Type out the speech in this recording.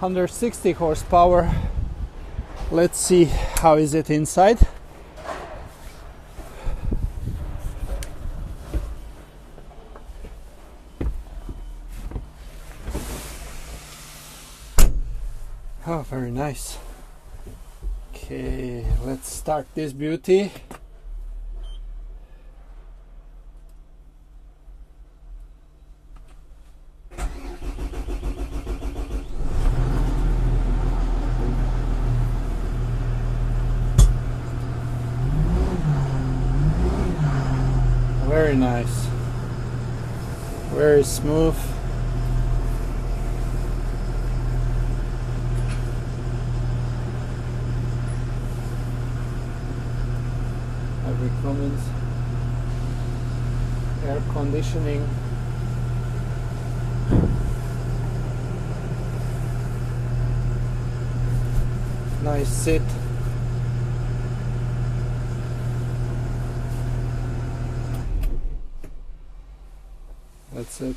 160 horsepower. Let's see how is it inside. Oh, very nice. Okay, let's start this beauty. Very nice, very smooth. Every comments, air conditioning. Nice sit. That's it.